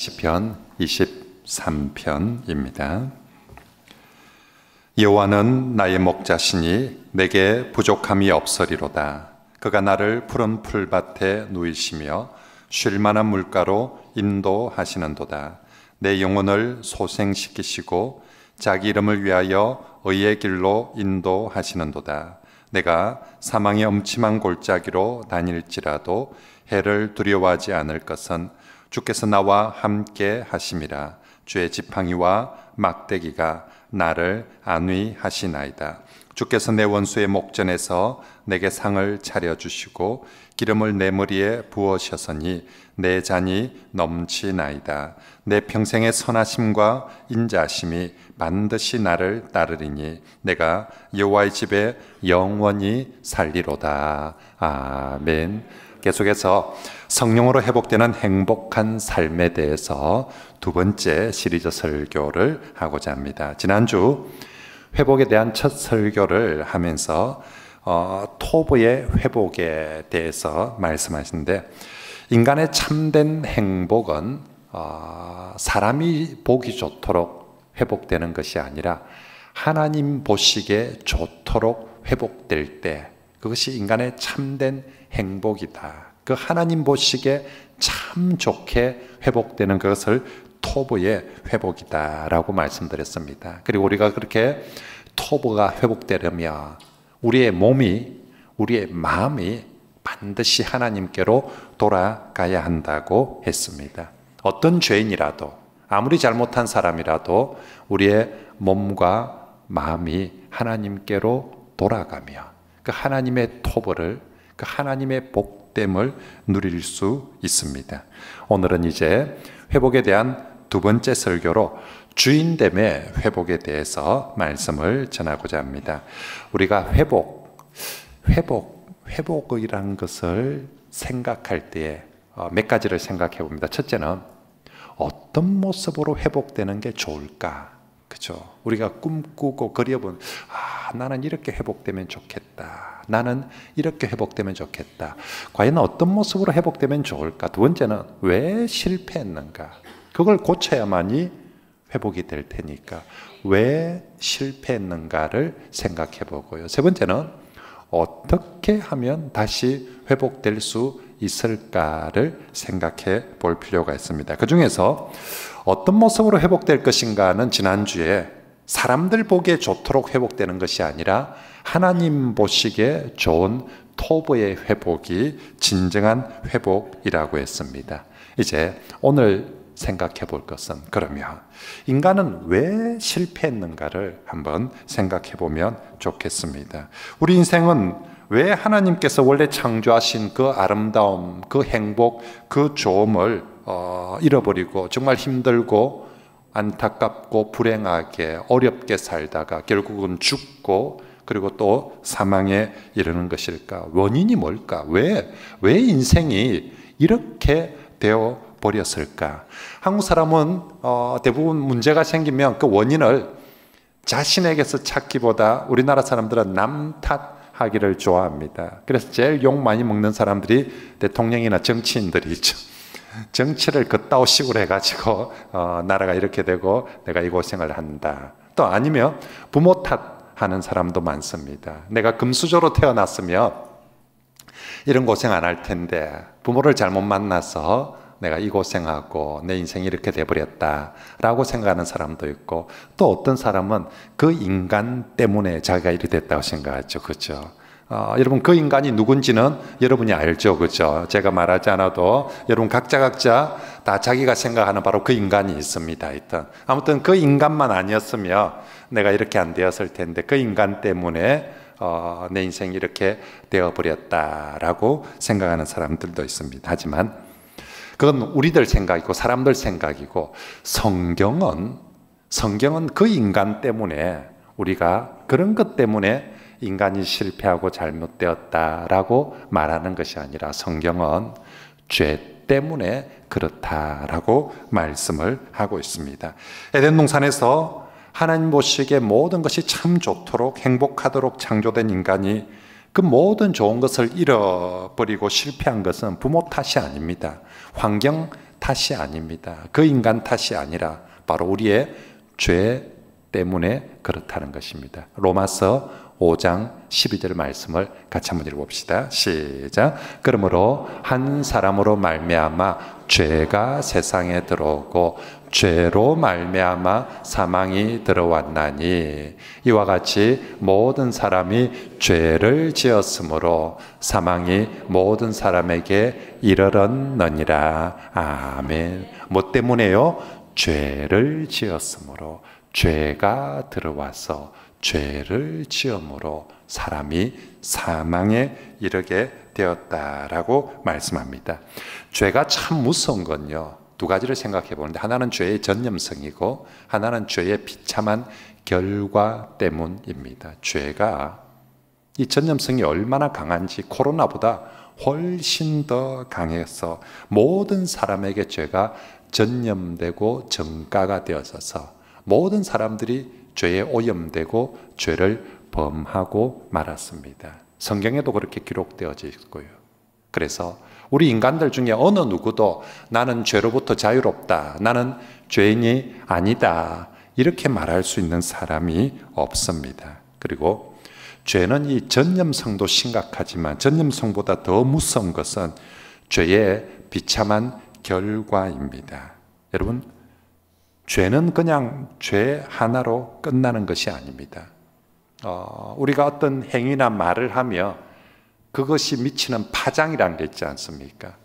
시편 23편입니다. 여호와는 나의 목자시니 내게 부족함이 없으리로다. 그가 나를 푸른 풀밭에 누이시며 쉴 만한 물가로 인도하시는도다. 내 영혼을 소생시키시고 자기 이름을 위하여 의의 길로 인도하시는도다. 내가 사망의 엄침한 골짜기로 다닐지라도 해를 두려워하지 않을 것은 주께서 나와 함께 하심이라. 주의 지팡이와 막대기가 나를 안위하시나이다. 주께서 내 원수의 목전에서 내게 상을 차려주시고 기름을 내 머리에 부으셨으니 내 잔이 넘치나이다. 내 평생의 선하심과 인자하심이 반드시 나를 따르리니 내가 여호와의 집에 영원히 살리로다. 아멘. 계속해서 성령으로 회복되는 행복한 삶에 대해서 두 번째 시리즈 설교를 하고자 합니다. 지난주 회복에 대한 첫 설교를 하면서 토부의 회복에 대해서 말씀하시는데, 인간의 참된 행복은 사람이 보기 좋도록 회복되는 것이 아니라 하나님 보시기에 좋도록 회복될 때, 그것이 인간의 참된 행복이다. 그 하나님 보시기에 참 좋게 회복되는 것을 토부의 회복이다 라고 말씀드렸습니다. 그리고 우리가 그렇게 토부가 회복되려면 우리의 몸이, 우리의 마음이 반드시 하나님께로 돌아가야 한다고 했습니다. 어떤 죄인이라도, 아무리 잘못한 사람이라도 우리의 몸과 마음이 하나님께로 돌아가며 그 하나님의 토부를, 그 하나님의 복됨을 누릴 수 있습니다. 오늘은 이제 회복에 대한 두 번째 설교로 주인됨의 회복에 대해서 말씀을 전하고자 합니다. 우리가 회복이라는 것을 생각할 때에 몇 가지를 생각해 봅니다. 첫째는 어떤 모습으로 회복되는 게 좋을까? 그죠? 우리가 꿈꾸고 그려본, 나는 이렇게 회복되면 좋겠다. 나는 이렇게 회복되면 좋겠다. 과연 어떤 모습으로 회복되면 좋을까? 두 번째는 왜 실패했는가? 그걸 고쳐야만이 회복이 될 테니까 왜 실패했는가를 생각해 보고요. 세 번째는 어떻게 하면 다시 회복될 수 있을까를 생각해 볼 필요가 있습니다. 그 중에서 어떤 모습으로 회복될 것인가는 지난주에 사람들 보기에 좋도록 회복되는 것이 아니라 하나님 보시기에 좋은 토부의 회복이 진정한 회복이라고 했습니다. 이제 오늘 생각해 볼 것은, 그러면 인간은 왜 실패했는가를 한번 생각해 보면 좋겠습니다. 우리 인생은 왜 하나님께서 원래 창조하신 그 아름다움, 그 행복, 그 좋음을 잃어버리고 정말 힘들고 안타깝고 불행하게 어렵게 살다가 결국은 죽고 그리고 또 사망에 이르는 것일까? 원인이 뭘까? 왜 인생이 이렇게 되어 버렸을까? 한국 사람은 대부분 문제가 생기면 그 원인을 자신에게서 찾기보다 우리나라 사람들은 남 탓하기를 좋아합니다. 그래서 제일 욕 많이 먹는 사람들이 대통령이나 정치인들이죠. 정치를 그따위 식으로 해가지고 나라가 이렇게 되고 내가 이 고생을 한다. 또 아니면 부모 탓하는 사람도 많습니다. 내가 금수저로 태어났으면 이런 고생 안 할 텐데 부모를 잘못 만나서 내가 이 고생하고 내 인생이 이렇게 돼버렸다라고 생각하는 사람도 있고, 또 어떤 사람은 그 인간 때문에 자기가 이렇게 됐다고 생각하죠. 그렇죠? 여러분, 그 인간이 누군지는 여러분이 알죠. 그렇죠? 제가 말하지 않아도 여러분 각자 다 자기가 생각하는 바로 그 인간이 있습니다. 아무튼 그 인간만 아니었으면 내가 이렇게 안 되었을 텐데 그 인간 때문에 내 인생이 이렇게 되어버렸다라고 생각하는 사람들도 있습니다. 하지만 그건 우리들 생각이고 사람들 생각이고, 성경은 그 인간 때문에, 우리가 그런 것 때문에 인간이 실패하고 잘못되었다라고 말하는 것이 아니라 성경은 죄 때문에 그렇다라고 말씀을 하고 있습니다. 에덴 동산에서 하나님 보시기에 모든 것이 참 좋도록 행복하도록 창조된 인간이 그 모든 좋은 것을 잃어버리고 실패한 것은 부모 탓이 아닙니다. 환경 탓이 아닙니다. 그 인간 탓이 아니라 바로 우리의 죄 때문에 그렇다는 것입니다. 로마서 5장 12절 말씀을 같이 한번 읽어봅시다. 시작. 그러므로 한 사람으로 말미암아 죄가 세상에 들어오고 죄로 말미암아 사망이 들어왔나니 이와 같이 모든 사람이 죄를 지었으므로 사망이 모든 사람에게 이르렀느니라. 아멘. 뭐 때문에요? 죄를 지었으므로, 죄가 들어와서 죄를 지음으로 사람이 사망에 이르게 되었다라고 말씀합니다. 죄가 참 무서운 건요, 두 가지를 생각해 보는데, 하나는 죄의 전념성이고 하나는 죄의 비참한 결과 때문입니다. 죄가 이 전념성이 얼마나 강한지 코로나보다 훨씬 더 강해서 모든 사람에게 죄가 전념되고 전가가 되어져서 모든 사람들이 죄에 오염되고 죄를 범하고 말았습니다. 성경에도 그렇게 기록되어져 있고요. 그래서 우리 인간들 중에 어느 누구도 나는 죄로부터 자유롭다, 나는 죄인이 아니다, 이렇게 말할 수 있는 사람이 없습니다. 그리고 죄는 이 전념성도 심각하지만 전념성보다 더 무서운 것은 죄의 비참한 결과입니다. 여러분, 죄는 그냥 죄 하나로 끝나는 것이 아닙니다. 우리가 어떤 행위나 말을 하며 그것이 미치는 파장이라는 게 있지 않습니까?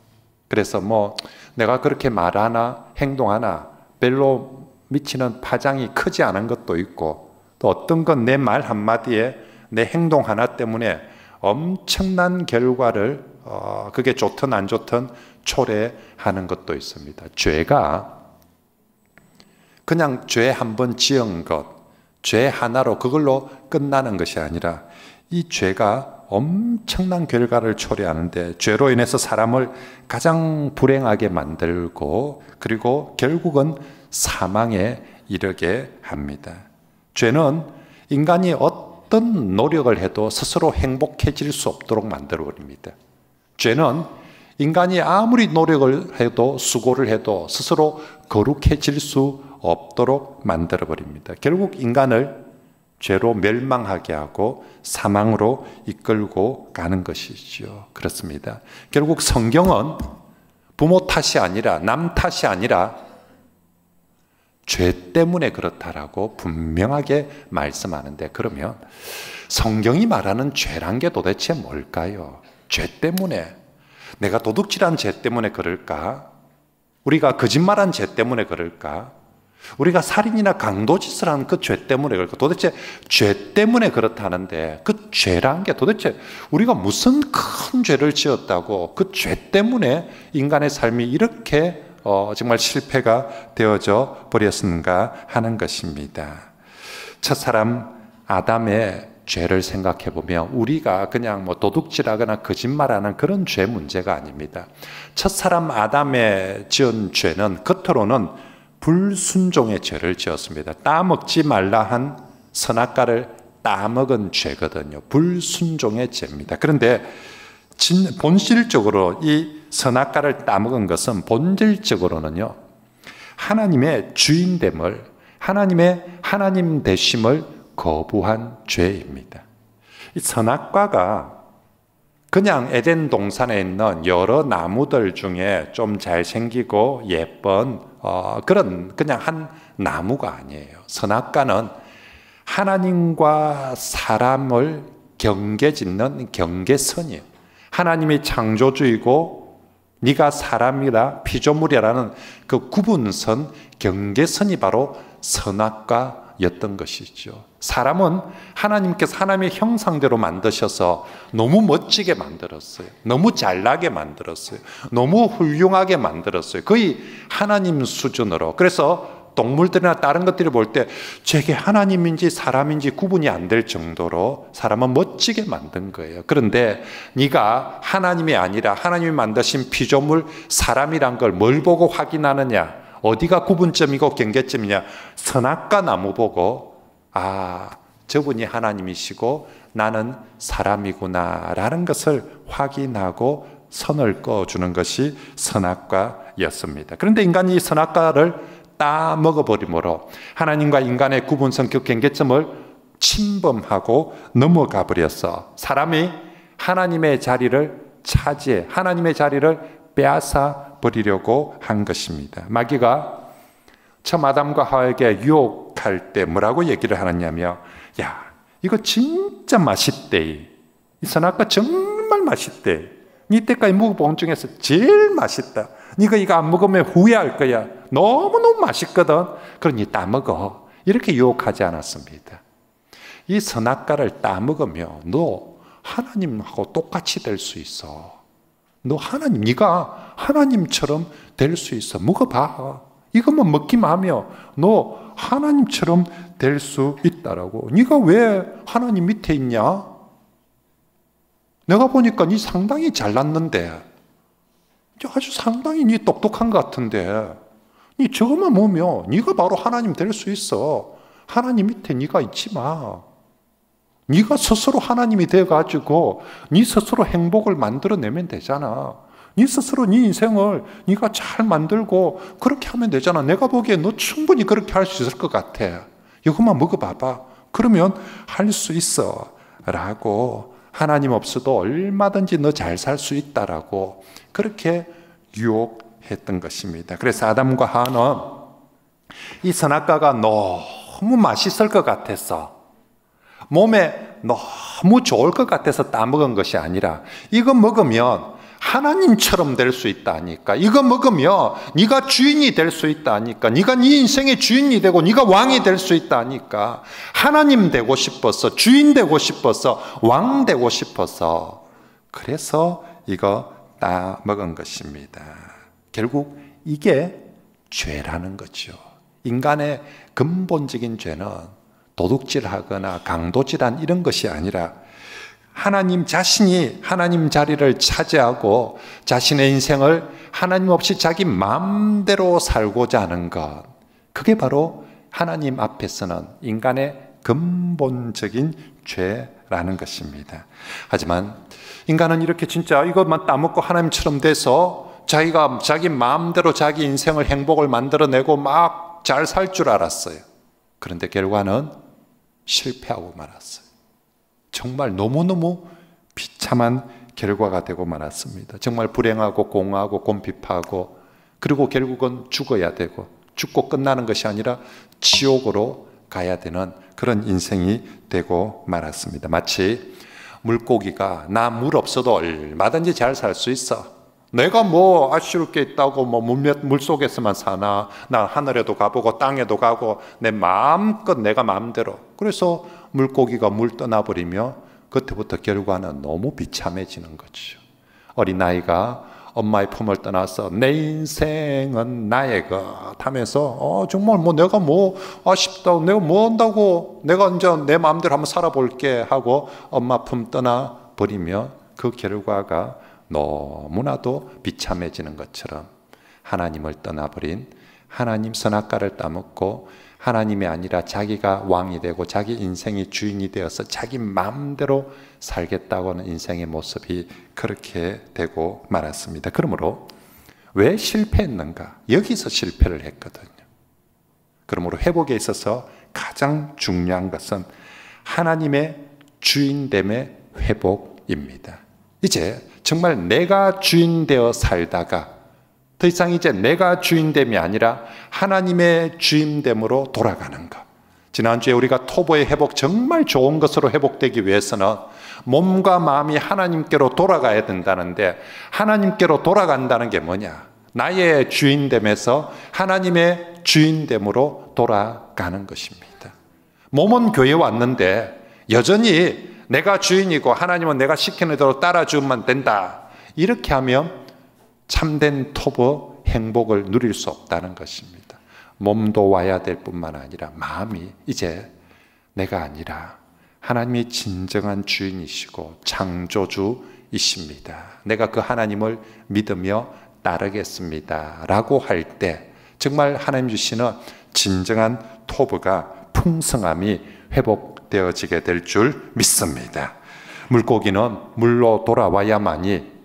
그래서 뭐 내가 그렇게 말하나 행동하나 별로 미치는 파장이 크지 않은 것도 있고, 또 어떤 건 내 말 한마디에 내 행동 하나 때문에 엄청난 결과를 그게 좋든 안 좋든 초래하는 것도 있습니다. 죄가 그냥 죄 한 번 지은 것, 죄 하나로 그걸로 끝나는 것이 아니라 이 죄가 엄청난 결과를 초래하는데, 죄로 인해서 사람을 가장 불행하게 만들고 그리고 결국은 사망에 이르게 합니다. 죄는 인간이 어떤 노력을 해도 스스로 행복해질 수 없도록 만들어버립니다. 죄는 인간이 아무리 노력을 해도 수고를 해도 스스로 거룩해질 수 없도록 만들어버립니다. 결국 인간을 죄로 멸망하게 하고 사망으로 이끌고 가는 것이죠. 그렇습니다. 결국 성경은 부모 탓이 아니라, 남 탓이 아니라 죄 때문에 그렇다라고 분명하게 말씀하는데, 그러면 성경이 말하는 죄란 게 도대체 뭘까요? 죄 때문에, 내가 도둑질한 죄 때문에 그럴까? 우리가 거짓말한 죄 때문에 그럴까? 우리가 살인이나 강도짓을 한 그 죄 때문에 그럴까? 도대체 죄 때문에 그렇다는데 그 죄란 게 도대체 우리가 무슨 큰 죄를 지었다고 그 죄 때문에 인간의 삶이 이렇게 정말 실패가 되어져 버렸는가 하는 것입니다. 첫사람 아담의 죄를 생각해 보면 우리가 그냥 뭐 도둑질하거나 거짓말하는 그런 죄 문제가 아닙니다. 첫사람 아담의 지은 죄는 겉으로는 불순종의 죄를 지었습니다. 따먹지 말라 한 선악과를 따먹은 죄거든요. 불순종의 죄입니다. 그런데 본질적으로 이 선악과를 따먹은 것은 본질적으로는요, 하나님의 주인됨을, 하나님의 하나님 되심을 거부한 죄입니다. 이 선악과가 그냥 에덴 동산에 있는 여러 나무들 중에 좀 잘생기고 예쁜 그런 그냥 한 나무가 아니에요. 선악과는 하나님과 사람을 경계짓는 경계선이에요. 하나님이 창조주이고 네가 사람이라 피조물이라는 그 구분선, 경계선이 바로 선악과였던 것이죠. 사람은 하나님께서 하나님의 형상대로 만드셔서 너무 멋지게 만들었어요. 너무 잘나게 만들었어요. 너무 훌륭하게 만들었어요. 거의 하나님 수준으로. 그래서 동물들이나 다른 것들이 볼 때 저게 하나님인지 사람인지 구분이 안 될 정도로 사람은 멋지게 만든 거예요. 그런데 네가 하나님이 아니라 하나님이 만드신 피조물 사람이란 걸 뭘 보고 확인하느냐? 어디가 구분점이고 경계점이냐? 선악과 나무 보고 저분이 하나님이시고 나는 사람이구나 라는 것을 확인하고 선을 꺼주는 것이 선악과였습니다. 그런데 인간이 이 선악과를 따먹어버림으로 하나님과 인간의 구분성격 경계점을 침범하고 넘어가 버려서 사람이 하나님의 자리를 차지해 하나님의 자리를 빼앗아 버리려고 한 것입니다. 마귀가 처음 아담과 하와에게 유혹할 때 뭐라고 얘기를 하느냐며, 야, 이거 진짜 맛있대. 이 선악과 정말 맛있대. 니 때까지 먹어본 중에서 제일 맛있다. 니가 이거 안 먹으면 후회할 거야. 너무너무 맛있거든. 그러니 따먹어. 이렇게 유혹하지 않았습니다. 이 선악과를 따먹으면 너 하나님하고 똑같이 될 수 있어. 너 네가 하나님처럼 될 수 있어. 먹어봐. 이것만 먹기만 하면 너 하나님처럼 될 수 있다라고. 네가 왜 하나님 밑에 있냐? 내가 보니까 네 상당히 잘났는데, 아주 상당히 네 똑똑한 것 같은데, 네 저것만 보면 네가 바로 하나님 될 수 있어. 하나님 밑에 네가 있지 마. 네가 스스로 하나님이 되어가지고 네 스스로 행복을 만들어내면 되잖아. 네 스스로 네 인생을 네가 잘 만들고 그렇게 하면 되잖아. 내가 보기에 너 충분히 그렇게 할 수 있을 것 같아. 이것만 먹어봐봐. 그러면 할 수 있어 라고, 하나님 없어도 얼마든지 너 잘 살 수 있다라고 그렇게 유혹했던 것입니다. 그래서 아담과 하와는 이 선악과가 너무 맛있을 것 같아서, 몸에 너무 좋을 것 같아서 따먹은 것이 아니라, 이거 먹으면 하나님처럼 될 수 있다니까. 이거 먹으면 네가 주인이 될 수 있다니까. 네가 네 인생의 주인이 되고 네가 왕이 될 수 있다니까. 하나님 되고 싶어서, 주인 되고 싶어서, 왕 되고 싶어서, 그래서 이거 따먹은 것입니다. 결국 이게 죄라는 거죠. 인간의 근본적인 죄는 도둑질하거나 강도질한 이런 것이 아니라, 하나님 자신이 하나님 자리를 차지하고 자신의 인생을 하나님 없이 자기 마음대로 살고자 하는 것, 그게 바로 하나님 앞에서는 인간의 근본적인 죄라는 것입니다. 하지만 인간은 이렇게 진짜 이것만 따먹고 하나님처럼 돼서 자기가 자기 마음대로 자기 인생을, 행복을 만들어내고 막 잘 살 줄 알았어요. 그런데 결과는 실패하고 말았어요. 정말 너무너무 비참한 결과가 되고 말았습니다. 정말 불행하고 공허하고 곰핍하고, 그리고 결국은 죽어야 되고, 죽고 끝나는 것이 아니라 지옥으로 가야 되는 그런 인생이 되고 말았습니다. 마치 물고기가 나 물 없어도 얼마든지 잘 살 수 있어. 내가 뭐 아쉬울 게 있다고 뭐 물속에서만 사나. 나 하늘에도 가보고 땅에도 가고 내 마음껏 내가 마음대로. 그래서 물고기가 물 떠나버리며 그때부터 결과는 너무 비참해지는 거죠. 어린아이가 엄마의 품을 떠나서 내 인생은 나의 것 하면서 정말 뭐 내가 뭐 아쉽다고, 내가 뭐 한다고, 내가 이제 내 마음대로 한번 살아볼게 하고 엄마 품 떠나버리며 그 결과가 너무나도 비참해지는 것처럼, 하나님을 떠나버린, 하나님 선악과를 따먹고 하나님이 아니라 자기가 왕이 되고 자기 인생의 주인이 되어서 자기 마음대로 살겠다고 하는 인생의 모습이 그렇게 되고 말았습니다. 그러므로 왜 실패했는가? 여기서 실패를 했거든요. 그러므로 회복에 있어서 가장 중요한 것은 하나님의 주인됨의 회복입니다. 이제 정말 내가 주인 되어 살다가 더 이상 이제 내가 주인됨이 아니라 하나님의 주인됨으로 돌아가는 것. 지난주에 우리가 토보의 회복, 정말 좋은 것으로 회복되기 위해서는 몸과 마음이 하나님께로 돌아가야 된다는데, 하나님께로 돌아간다는 게 뭐냐? 나의 주인됨에서 하나님의 주인됨으로 돌아가는 것입니다. 몸은 교회에 왔는데 여전히 내가 주인이고 하나님은 내가 시키는 대로 따라주면 된다, 이렇게 하면 참된 토보 행복을 누릴 수 없다는 것입니다. 몸도 와야 될 뿐만 아니라 마음이 이제 내가 아니라 하나님이 진정한 주인이시고 창조주이십니다. 내가 그 하나님을 믿으며 따르겠습니다 라고 할 때 정말 하나님 주시는 진정한 토부가, 풍성함이 회복되어지게 될 줄 믿습니다. 물고기는 물로 돌아와야만이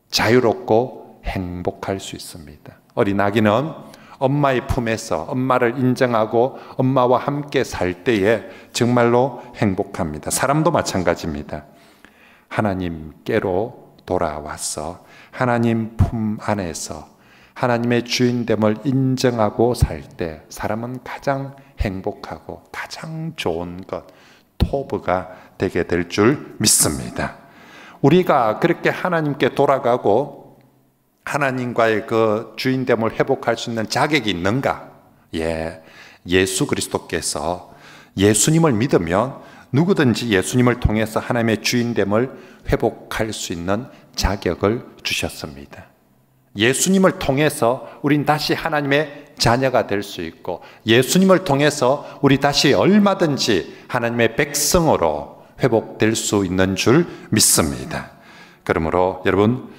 자유롭고 행복할 수 있습니다. 어린 아기는 엄마의 품에서 엄마를 인정하고 엄마와 함께 살 때에 정말로 행복합니다. 사람도 마찬가지입니다. 하나님께로 돌아와서 하나님 품 안에서 하나님의 주인됨을 인정하고 살 때 사람은 가장 행복하고 가장 좋은 것, 토부가 되게 될 줄 믿습니다. 우리가 그렇게 하나님께 돌아가고 하나님과의 그 주인됨을 회복할 수 있는 자격이 있는가? 예수 그리스도께서 예수님을 믿으면 누구든지 예수님을 통해서 하나님의 주인됨을 회복할 수 있는 자격을 주셨습니다. 예수님을 통해서 우린 다시 하나님의 자녀가 될 수 있고, 예수님을 통해서 우리 다시 얼마든지 하나님의 백성으로 회복될 수 있는 줄 믿습니다. 그러므로 여러분,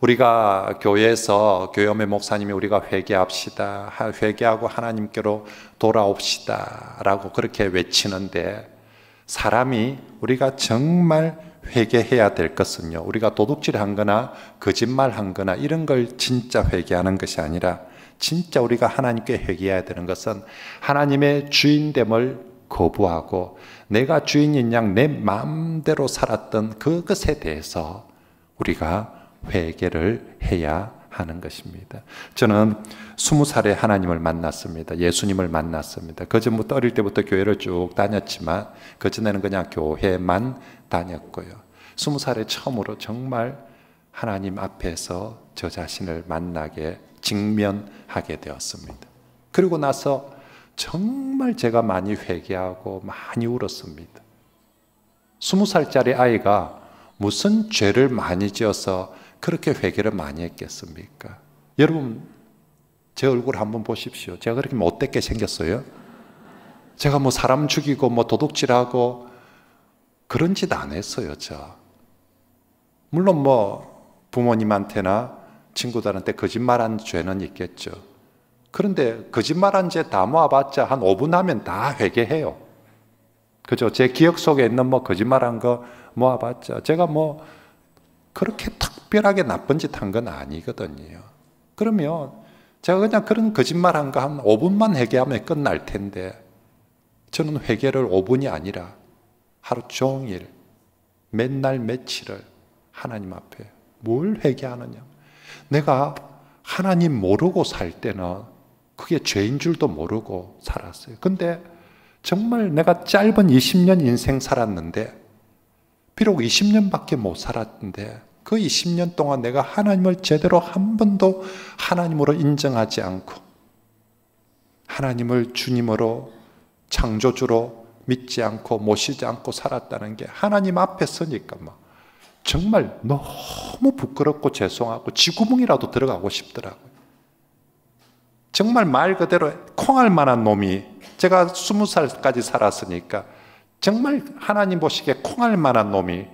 우리가 교회에서 교회의 목사님이 우리가 회개합시다, 회개하고 하나님께로 돌아옵시다 라고 그렇게 외치는데, 사람이 우리가 정말 회개해야 될 것은요, 우리가 도둑질한 거나 거짓말한 거나 이런 걸 진짜 회개하는 것이 아니라, 진짜 우리가 하나님께 회개해야 되는 것은 하나님의 주인됨을 거부하고 내가 주인인 양 내 마음대로 살았던 그것에 대해서 우리가 회개를 해야 하는 것입니다. 저는 20살에 하나님을 만났습니다. 예수님을 만났습니다. 그전부터 어릴 때부터 교회를 쭉 다녔지만 그전에는 그냥 교회만 다녔고요. 20살에 처음으로 정말 하나님 앞에서 저 자신을 만나게 직면하게 되었습니다. 그리고 나서 정말 제가 많이 회개하고 많이 울었습니다. 20살짜리 아이가 무슨 죄를 많이 지어서 그렇게 회개를 많이 했겠습니까? 여러분, 제 얼굴 한번 보십시오. 제가 그렇게 못되게 생겼어요? 제가 뭐 사람 죽이고 뭐 도둑질하고 그런 짓 안 했어요, 저. 물론 뭐 부모님한테나 친구들한테 거짓말한 죄는 있겠죠. 그런데 거짓말한 죄 다 모아봤자 한 5분 하면 다 회개해요. 그죠? 제 기억 속에 있는 뭐 거짓말한 거 모아봤자 제가 뭐 그렇게 특별하게 나쁜 짓 한 건 아니거든요. 그러면 제가 그냥 그런 거짓말한 거 한 5분만 회개하면 끝날 텐데, 저는 회개를 5분이 아니라 하루 종일 맨날 며칠을 하나님 앞에 뭘 회개하느냐. 내가 하나님 모르고 살 때는 그게 죄인 줄도 모르고 살았어요. 근데 정말 내가 짧은 20년 인생 살았는데, 비록 20년밖에 못 살았는데 그 20년 동안 내가 하나님을 제대로 한 번도 하나님으로 인정하지 않고 하나님을 주님으로 창조주로 믿지 않고 모시지 않고 살았다는 게, 하나님 앞에 서니까 막 정말 너무 부끄럽고 죄송하고 쥐구멍이라도 들어가고 싶더라고요. 정말 말 그대로 콩알 만한 놈이, 제가 20살까지 살았으니까 정말 하나님 보시기에 콩알 만한 놈이,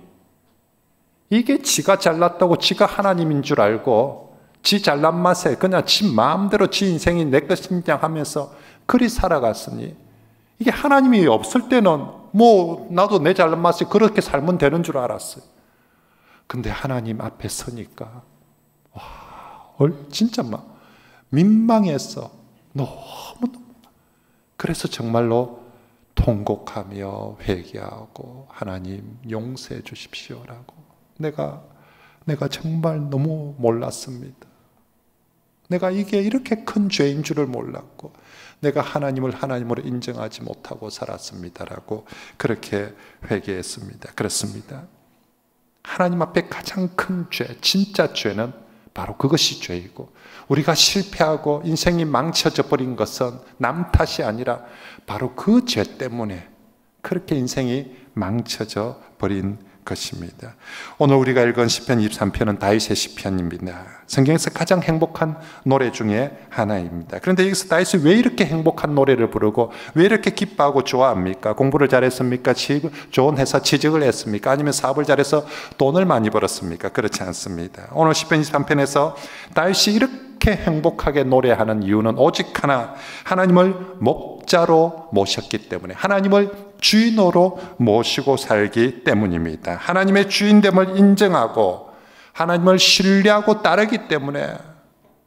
이게 지가 잘났다고 지가 하나님인 줄 알고 지 잘난 맛에 그냥 지 마음대로 지 인생이 내 것이냐 하면서 그리 살아갔으니, 이게 하나님이 없을 때는 뭐 나도 내 잘난 맛에 그렇게 살면 되는 줄 알았어요. 근데 하나님 앞에 서니까 진짜 막 민망해서 너무, 그래서 정말로 통곡하며 회개하고 하나님 용서해 주십시오라고, 내가 정말 너무 몰랐습니다. 내가 이게 이렇게 큰 죄인 줄을 몰랐고 내가 하나님을 하나님으로 인정하지 못하고 살았습니다라고 그렇게 회개했습니다. 그렇습니다. 하나님 앞에 가장 큰 죄, 진짜 죄는 바로 그것이 죄이고, 우리가 실패하고 인생이 망쳐져 버린 것은 남 탓이 아니라 바로 그 죄 때문에 그렇게 인생이 망쳐져 버린 것입니다. 오늘 우리가 읽은 시편 23편은 다윗의 시편입니다. 성경에서 가장 행복한 노래 중에 하나입니다. 그런데 여기서 다윗이 왜 이렇게 행복한 노래를 부르고 왜 이렇게 기뻐하고 좋아합니까? 공부를 잘했습니까? 좋은 회사 취직을 했습니까? 아니면 사업을 잘해서 돈을 많이 벌었습니까? 그렇지 않습니다. 오늘 시편 23편에서 다윗이 이렇게 행복하게 노래하는 이유는 오직 하나, 하나님을 목자로 모셨기 때문에, 하나님을 주인으로 모시고 살기 때문입니다. 하나님의 주인됨을 인정하고 하나님을 신뢰하고 따르기 때문에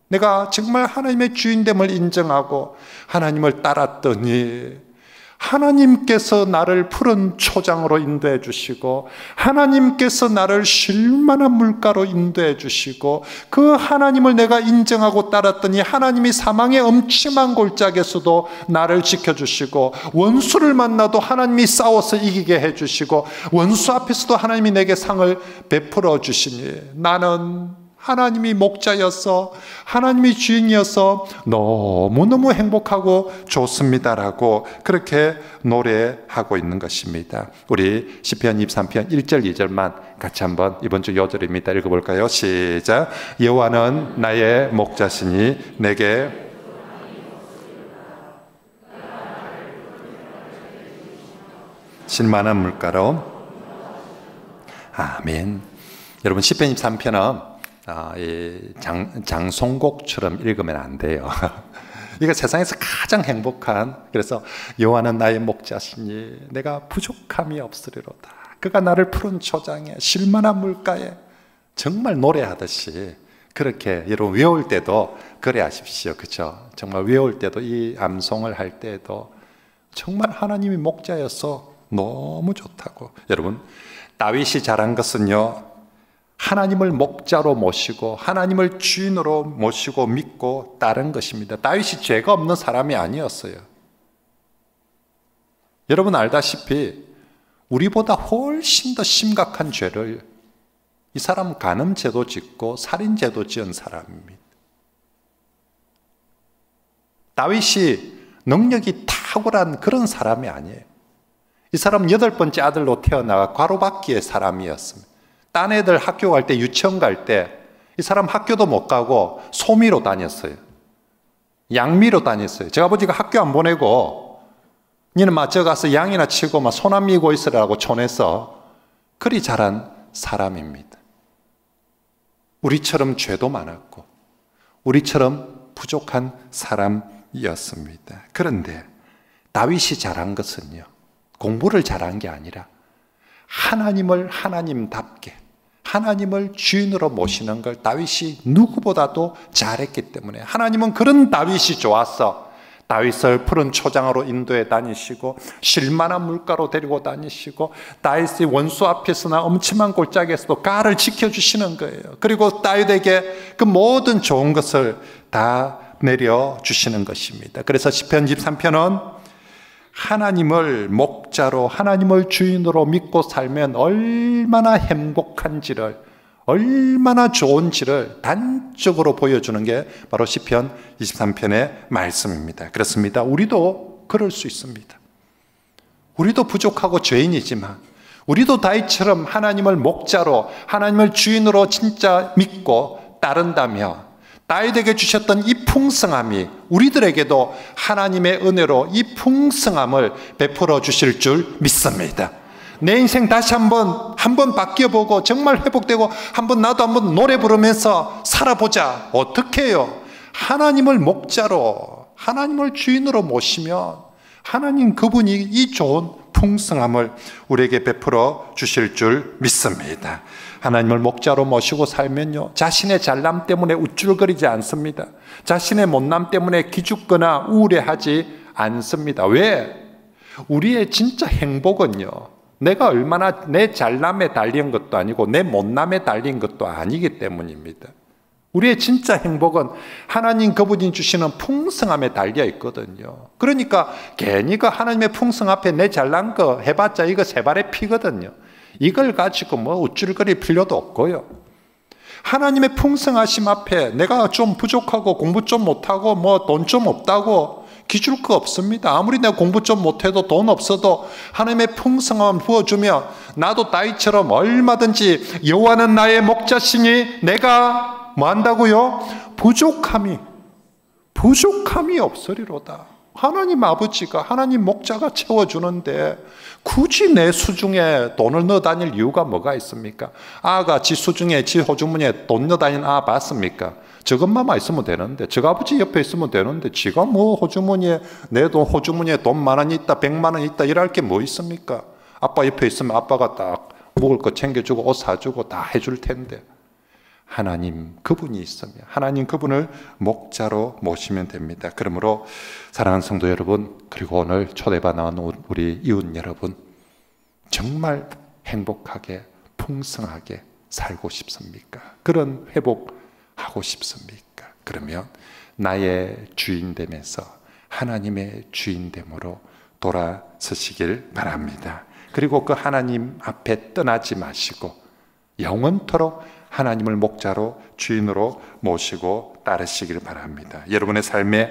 내가 정말 하나님의 주인됨을 인정하고 하나님을 따랐더니 하나님께서 나를 푸른 초장으로 인도해 주시고 하나님께서 나를 쉴만한 물가로 인도해 주시고 그 하나님을 내가 인정하고 따랐더니 하나님이 사망의 엄침한 골짜기에서도 나를 지켜주시고 원수를 만나도 하나님이 싸워서 이기게 해주시고 원수 앞에서도 하나님이 내게 상을 베풀어 주시니 나는 하나님이 목자여서 하나님이 주인이어서 너무너무 행복하고 좋습니다라고 그렇게 노래하고 있는 것입니다. 우리 시편 23편 1절 2절만 같이 한번 이번 주 요절입니다. 읽어볼까요? 시작. 여호와는 나의 목자시니 내게 쉴만한 물가로. 아멘. 여러분 시편 23편은 장송곡처럼 읽으면 안 돼요. 이거 세상에서 가장 행복한, 그래서 여호와는 나의 목자시니 내가 부족함이 없으리로다. 그가 나를 푸른 초장에 쉴만한 물가에, 정말 노래하듯이 그렇게 여러분 외울 때도 그래 하십시오. 그렇죠? 정말 외울 때도 이 암송을 할 때도 정말 하나님이 목자여서 너무 좋다고. 여러분 다윗이 잘한 것은요, 하나님을 목자로 모시고 하나님을 주인으로 모시고 믿고 따른 것입니다. 다윗이 죄가 없는 사람이 아니었어요. 여러분 알다시피 우리보다 훨씬 더 심각한 죄를 이 사람은 간음죄도 짓고 살인죄도 지은 사람입니다. 다윗이 능력이 탁월한 그런 사람이 아니에요. 이 사람은 8번째 아들로 태어나가 과로받기의 사람이었습니다. 딴 애들 학교 갈 때, 유치원 갈 때 이 사람 학교도 못 가고 소미로 다녔어요. 양미로 다녔어요. 제 아버지가 학교 안 보내고 니는 막 저 가서 양이나 치고 막 소나 미고 있으라고 촌에서 그리 자란 사람입니다. 우리처럼 죄도 많았고 우리처럼 부족한 사람이었습니다. 그런데 다윗이 잘한 것은요, 공부를 잘한 게 아니라 하나님을 하나님답게 하나님을 주인으로 모시는 걸 다윗이 누구보다도 잘했기 때문에 하나님은 그런 다윗이 좋았어. 다윗을 푸른 초장으로 인도해 다니시고 쉴만한 물가로 데리고 다니시고 다윗의 원수 앞에서나 엄침한 골짜기에서도 가를 지켜주시는 거예요. 그리고 다윗에게 그 모든 좋은 것을 다 내려주시는 것입니다. 그래서 시편 23편은 하나님을 목자로 하나님을 주인으로 믿고 살면 얼마나 행복한지를, 얼마나 좋은지를 단적으로 보여주는 게 바로 시편 23편의 말씀입니다. 그렇습니다. 우리도 그럴 수 있습니다. 우리도 부족하고 죄인이지만 우리도 다윗처럼 하나님을 목자로 하나님을 주인으로 진짜 믿고 따른다면 다윗에게 주셨던 이 풍성함이 우리들에게도 하나님의 은혜로 이 풍성함을 베풀어 주실 줄 믿습니다. 내 인생 다시 한번 바뀌어보고 정말 회복되고 나도 한번 노래 부르면서 살아보자. 어떻게 해요? 하나님을 목자로 하나님을 주인으로 모시면 하나님 그분이 이 좋은 풍성함을 우리에게 베풀어 주실 줄 믿습니다. 하나님을 목자로 모시고 살면요, 자신의 잘남 때문에 우쭐거리지 않습니다. 자신의 못남 때문에 기죽거나 우울해하지 않습니다. 왜? 우리의 진짜 행복은요, 내가 얼마나 내 잘남에 달린 것도 아니고 내 못남에 달린 것도 아니기 때문입니다. 우리의 진짜 행복은 하나님 그분이 주시는 풍성함에 달려 있거든요. 그러니까 괜히 그 하나님의 풍성 앞에 내 잘난 거 해봤자 이거 세 발의 피거든요. 이걸 가지고 뭐 우쭐거릴 필요도 없고요. 하나님의 풍성하심 앞에 내가 좀 부족하고 공부 좀 못하고 뭐 돈 좀 없다고 기줄 거 없습니다. 아무리 내가 공부 좀 못해도 돈 없어도 하나님의 풍성함을 부어주면 나도 다윗처럼 얼마든지 여호와는 나의 목자시니 내가 뭐 한다고요? 부족함이 없으리로다. 하나님 아버지가 하나님 목자가 채워주는데 굳이 내 수중에 돈을 넣어 다닐 이유가 뭐가 있습니까? 아가 지 수중에 지 호주머니에 돈 넣어 다니는 아 봤습니까? 저것만 있으면 되는데, 저 아버지 옆에 있으면 되는데 지가 뭐 호주머니에 내 돈 호주머니에 돈 10,000원 있다 100만 원 있다 이럴 게 뭐 있습니까? 아빠 옆에 있으면 아빠가 딱 먹을 거 챙겨주고 옷 사주고 다 해줄 텐데 하나님 그분이 있으며 하나님 그분을 목자로 모시면 됩니다. 그러므로 사랑하는 성도 여러분, 그리고 오늘 초대받아 나온 우리 이웃 여러분, 정말 행복하게 풍성하게 살고 싶습니까? 그런 회복하고 싶습니까? 그러면 나의 주인됨에서 하나님의 주인됨으로 돌아서시길 바랍니다. 그리고 그 하나님 앞에 떠나지 마시고 영원토록 하나님을 목자로 주인으로 모시고 따르시길 바랍니다. 여러분의 삶에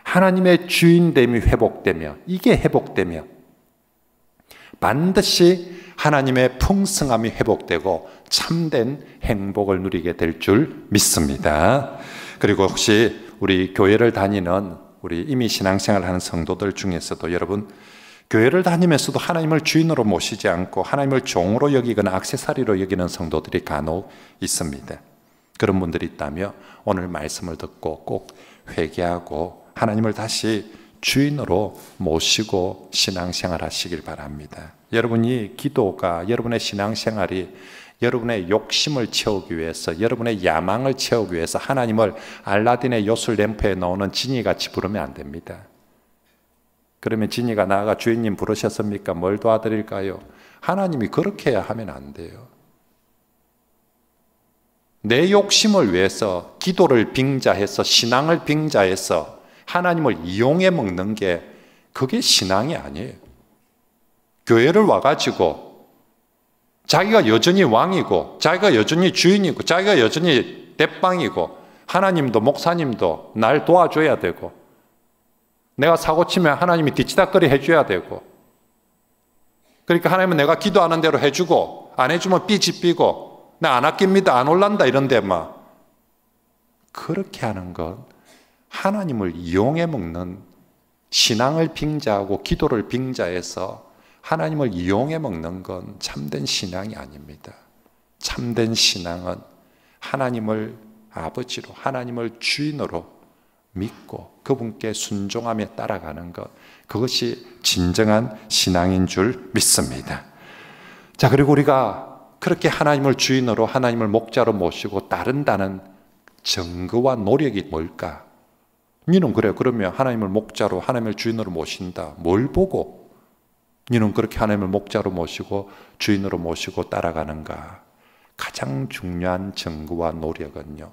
하나님의 주인됨이 회복되며, 이게 회복되며 반드시 하나님의 풍성함이 회복되고 참된 행복을 누리게 될 줄 믿습니다. 그리고 혹시 우리 교회를 다니는 우리 이미 신앙생활을 하는 성도들 중에서도 여러분, 교회를 다니면서도 하나님을 주인으로 모시지 않고 하나님을 종으로 여기거나 액세서리로 여기는 성도들이 간혹 있습니다. 그런 분들이 있다면 오늘 말씀을 듣고 꼭 회개하고 하나님을 다시 주인으로 모시고 신앙생활 하시길 바랍니다. 여러분이 기도가, 여러분의 신앙생활이 여러분의 욕심을 채우기 위해서, 여러분의 야망을 채우기 위해서 하나님을 알라딘의 요술 램프에 나오는 지니같이 부르면 안 됩니다. 그러면 지니가 나아가 주인님 부르셨습니까? 뭘 도와드릴까요? 하나님이 그렇게 해야 하면 안 돼요. 내 욕심을 위해서 기도를 빙자해서, 신앙을 빙자해서 하나님을 이용해 먹는 게, 그게 신앙이 아니에요. 교회를 와가지고 자기가 여전히 왕이고 자기가 여전히 주인이고 자기가 여전히 대빵이고 하나님도 목사님도 날 도와줘야 되고 내가 사고 치면 하나님이 뒤치다거리 해줘야 되고, 그러니까 하나님은 내가 기도하는 대로 해주고 안 해주면 삐집삐고 나 안 아낍니다, 안 올란다 이런데 막 그렇게 하는 건 하나님을 이용해 먹는, 신앙을 빙자하고 기도를 빙자해서 하나님을 이용해 먹는 건 참된 신앙이 아닙니다. 참된 신앙은 하나님을 아버지로, 하나님을 주인으로 믿고 그분께 순종하며 따라가는 것, 그것이 진정한 신앙인 줄 믿습니다. 자, 그리고 우리가 그렇게 하나님을 주인으로, 하나님을 목자로 모시고 따른다는 증거와 노력이 뭘까? 너는 그래, 그러면 하나님을 목자로, 하나님을 주인으로 모신다. 뭘 보고 너는 그렇게 하나님을 목자로 모시고 주인으로 모시고 따라가는가? 가장 중요한 증거와 노력은요,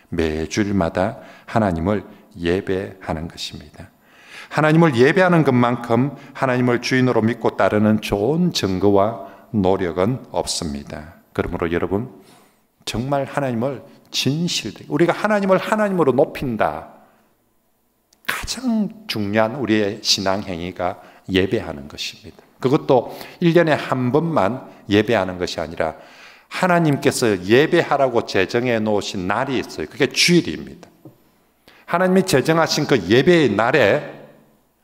매주일마다 하나님을 예배하는 것입니다. 하나님을 예배하는 것만큼 하나님을 주인으로 믿고 따르는 좋은 증거와 노력은 없습니다. 그러므로 여러분, 정말 하나님을 진실되게, 우리가 하나님을 하나님으로 높인다, 가장 중요한 우리의 신앙 행위가 예배하는 것입니다. 그것도 1년에 한 번만 예배하는 것이 아니라 하나님께서 예배하라고 제정해 놓으신 날이 있어요. 그게 주일입니다. 하나님이 제정하신 그 예배의 날에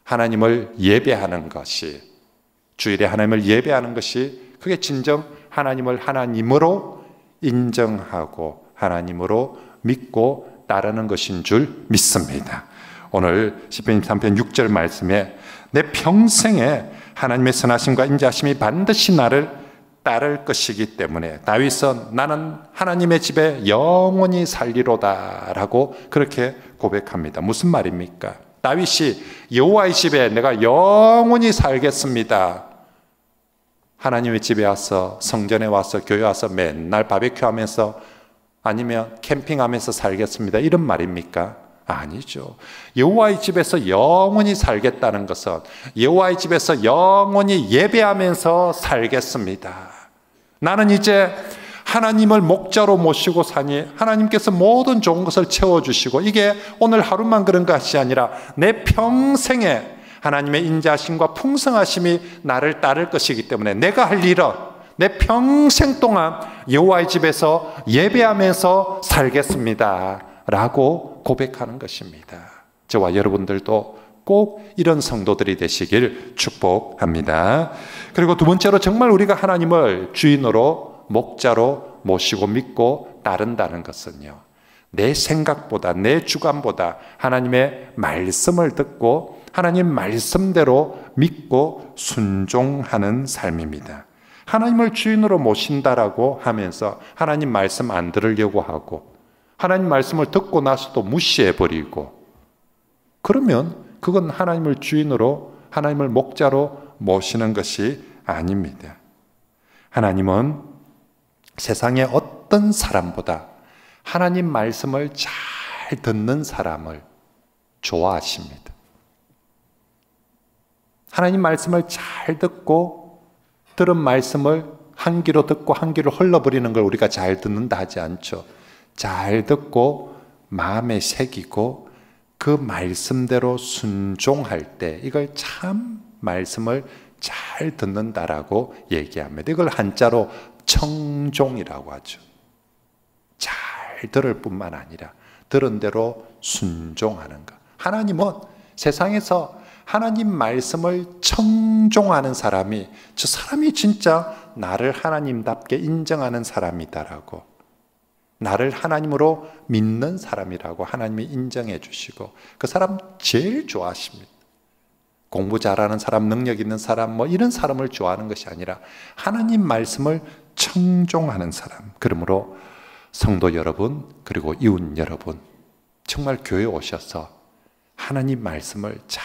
하나님을 예배하는 것이, 주일에 하나님을 예배하는 것이, 그게 진정 하나님을 하나님으로 인정하고 하나님으로 믿고 따르는 것인 줄 믿습니다. 오늘 시편 23편 6절 말씀에 내 평생에 하나님의 선하심과 인자하심이 반드시 나를 따를 것이기 때문에 다윗은 나는 하나님의 집에 영원히 살리로다 라고 그렇게 고백합니다. 무슨 말입니까? 다윗이 여호와의 집에 내가 영원히 살겠습니다, 하나님의 집에 와서, 성전에 와서, 교회 와서 맨날 바베큐 하면서 아니면 캠핑하면서 살겠습니다, 이런 말입니까? 아니죠. 여호와의 집에서 영원히 살겠다는 것은 여호와의 집에서 영원히 예배하면서 살겠습니다. 나는 이제 하나님을 목자로 모시고 사니 하나님께서 모든 좋은 것을 채워주시고, 이게 오늘 하루만 그런 것이 아니라 내 평생에 하나님의 인자하심과 풍성하심이 나를 따를 것이기 때문에 내가 할 일은 내 평생 동안 여호와의 집에서 예배하면서 살겠습니다 라고 고백하는 것입니다. 저와 여러분들도 꼭 이런 성도들이 되시길 축복합니다. 그리고 두 번째로, 정말 우리가 하나님을 주인으로, 목자로 모시고 믿고 따른다는 것은요, 내 생각보다, 내 주관보다 하나님의 말씀을 듣고 하나님 말씀대로 믿고 순종하는 삶입니다. 하나님을 주인으로 모신다라고 하면서 하나님 말씀 안 들으려고 하고 하나님 말씀을 듣고 나서도 무시해버리고, 그러면 그건 하나님을 주인으로, 하나님을 목자로 모시는 것이 아닙니다. 하나님은 세상의 어떤 사람보다 하나님 말씀을 잘 듣는 사람을 좋아하십니다. 하나님 말씀을 잘 듣고 들은 말씀을 한 귀로 듣고 한 귀로 흘러버리는 걸 우리가 잘 듣는다 하지 않죠. 잘 듣고 마음에 새기고 그 말씀대로 순종할 때 이걸 참 말씀을 잘 듣는다라고 얘기합니다. 이걸 한자로 청종이라고 하죠. 잘 들을 뿐만 아니라 들은 대로 순종하는 것. 하나님은 세상에서 하나님 말씀을 청종하는 사람이, 저 사람이 진짜 나를 하나님답게 인정하는 사람이다라고, 나를 하나님으로 믿는 사람이라고 하나님이 인정해 주시고 그 사람 제일 좋아하십니다. 공부 잘하는 사람, 능력 있는 사람, 뭐 이런 사람을 좋아하는 것이 아니라 하나님 말씀을 청종하는 사람. 그러므로 성도 여러분, 그리고 이웃 여러분, 정말 교회에 오셔서 하나님 말씀을 잘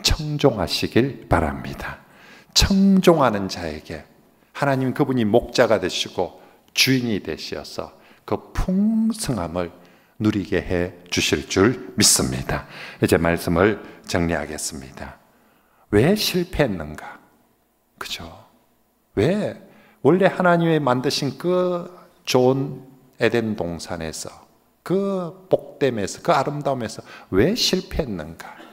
청종하시길 바랍니다. 청종하는 자에게 하나님 그분이 목자가 되시고 주인이 되셔서 그 풍성함을 누리게 해 주실 줄 믿습니다. 이제 말씀을 정리하겠습니다. 왜 실패했는가? 그죠? 왜 원래 하나님이 만드신 그 좋은 에덴 동산에서, 그 복됨에서, 그 아름다움에서 왜 실패했는가?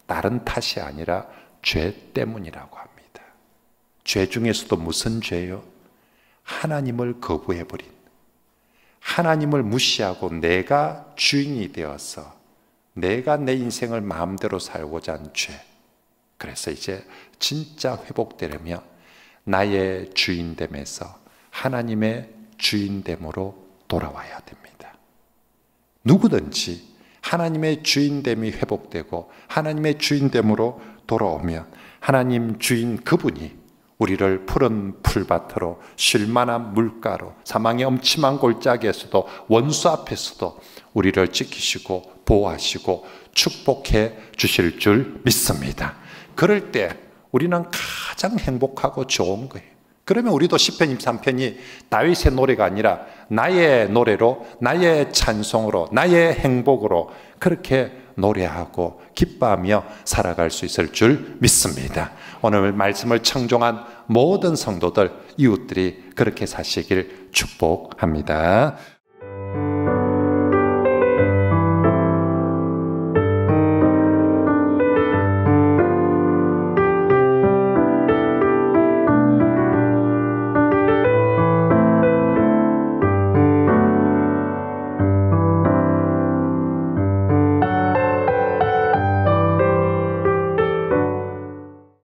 다른 탓이 아니라 죄 때문이라고 합니다. 죄 중에서도 무슨 죄요? 하나님을 거부해버린, 하나님을 무시하고 내가 주인이 되어서 내가 내 인생을 마음대로 살고자 한 죄. 그래서 이제 진짜 회복되려면 나의 주인됨에서 하나님의 주인됨으로 돌아와야 됩니다. 누구든지 하나님의 주인됨이 회복되고 하나님의 주인됨으로 돌아오면 하나님 주인 그분이 우리를 푸른 풀밭으로 쉴만한 물가로 사망의 엄침한 골짜기에서도 원수 앞에서도 우리를 지키시고 보호하시고 축복해 주실 줄 믿습니다. 그럴 때 우리는 가장 행복하고 좋은 거예요. 그러면 우리도 시편 23편이 다윗의 노래가 아니라 나의 노래로, 나의 찬송으로, 나의 행복으로 그렇게 노래하고 기뻐하며 살아갈 수 있을 줄 믿습니다. 오늘 말씀을 청종한 모든 성도들, 이웃들이 그렇게 사시길 축복합니다.